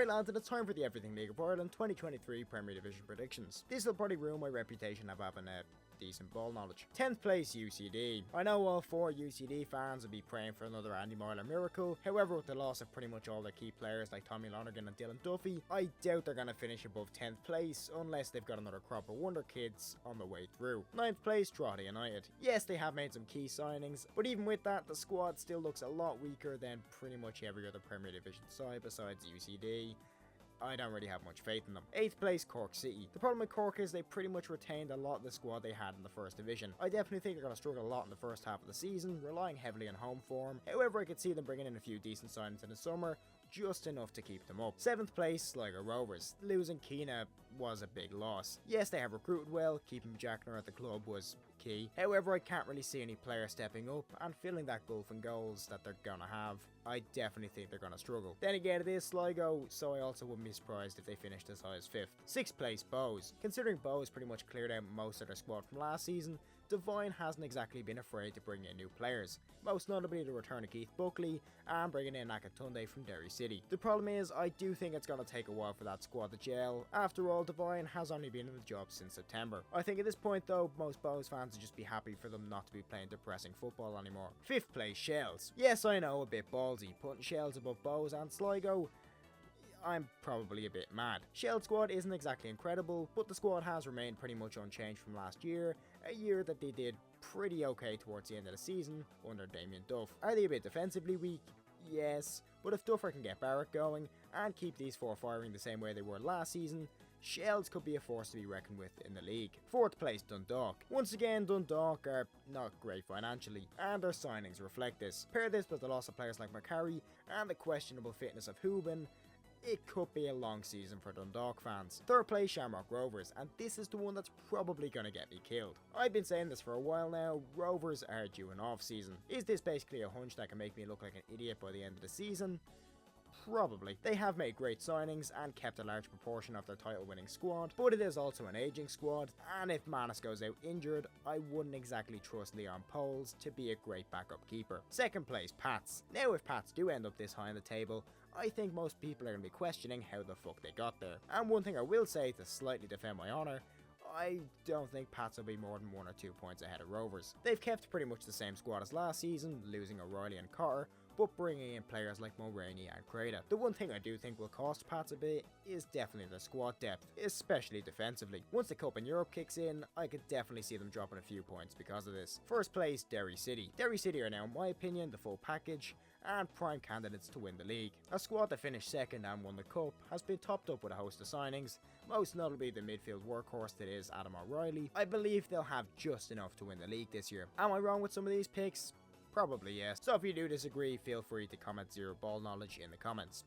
Alright lads, and it's time for the Everything League of Ireland 2023 Premier Division predictions. This will probably ruin my reputation of having a decent ball knowledge. 10th place UCD. I know all 4 UCD fans will be praying for another Andy Marler miracle. However, with the loss of pretty much all their key players like Tommy Lonergan and Dylan Duffy, I doubt they're going to finish above 10th place unless they've got another crop of wonder kids on the way through. 9th place Drogheda United. Yes, they have made some key signings, but even with that, the squad still looks a lot weaker than pretty much every other Premier Division side besides UCD. I don't really have much faith in them. 8th place Cork City. The problem with Cork is they pretty much retained a lot of the squad they had in the first division. I definitely think they're going to struggle a lot in the first half of the season, relying heavily on home form. However, I could see them bringing in a few decent signings in the summer, just enough to keep them up. 7th place Sligo Rovers. Losing Keena was a big loss. Yes, they have recruited well, keeping Jackner at the club was key. However, I can't really see any players stepping up and filling that gulf in goals that they're gonna have. I definitely think they're gonna struggle. Then again, it is Sligo, so I also wouldn't be surprised if they finished as high as 5th. 6th place Bows. Considering Bows pretty much cleared out most of their squad from last season, Devine hasn't exactly been afraid to bring in new players, most notably the return of Keith Buckley and bringing in Akatunde from Derry City. The problem is, I do think it's going to take a while for that squad to gel. After all, Devine has only been in the job since September. I think at this point though, most Bows fans would just be happy for them not to be playing depressing football anymore. 5th place Shells. Yes, I know, a bit ballsy, putting Shells above Bows and Sligo. I'm probably a bit mad. Shell's squad isn't exactly incredible, but the squad has remained pretty much unchanged from last year, a year that they did pretty okay towards the end of the season under Damien Duff. Are they a bit defensively weak? Yes, but if Duffer can get Barrett going and keep these 4 firing the same way they were last season, Shells could be a force to be reckoned with in the league. 4th place Dundalk. Once again, Dundalk are not great financially, and their signings reflect this. Pair this with the loss of players like McCarry and the questionable fitness of Hubin, it could be a long season for Dundalk fans. 3rd place Shamrock Rovers, and this is the one that's probably going to get me killed. I've been saying this for a while now, Rovers are due an off season. Is this basically a hunch that can make me look like an idiot by the end of the season? Probably. They have made great signings and kept a large proportion of their title winning squad, but it is also an aging squad, and if Manus goes out injured, I wouldn't exactly trust Leon Poles to be a great backup keeper. 2nd place Pats. Now if Pats do end up this high on the table, I think most people are going to be questioning how the fuck they got there. And one thing I will say to slightly defend my honour, I don't think Pats will be more than 1 or 2 points ahead of Rovers. They've kept pretty much the same squad as last season, losing O'Reilly and Carter, but bringing in players like Mulroney and Creda. The one thing I do think will cost Pats a bit is definitely their squad depth, especially defensively. Once the Cup in Europe kicks in, I could definitely see them dropping a few points because of this. 1st place Derry City. Derry City are now, in my opinion, the full package and prime candidates to win the league. A squad that finished 2nd and won the Cup has been topped up with a host of signings, most notably the midfield workhorse that is Adam O'Reilly. I believe they'll have just enough to win the league this year. Am I wrong with some of these picks? Probably yes. So if you do disagree, feel free to comment zero ball knowledge in the comments.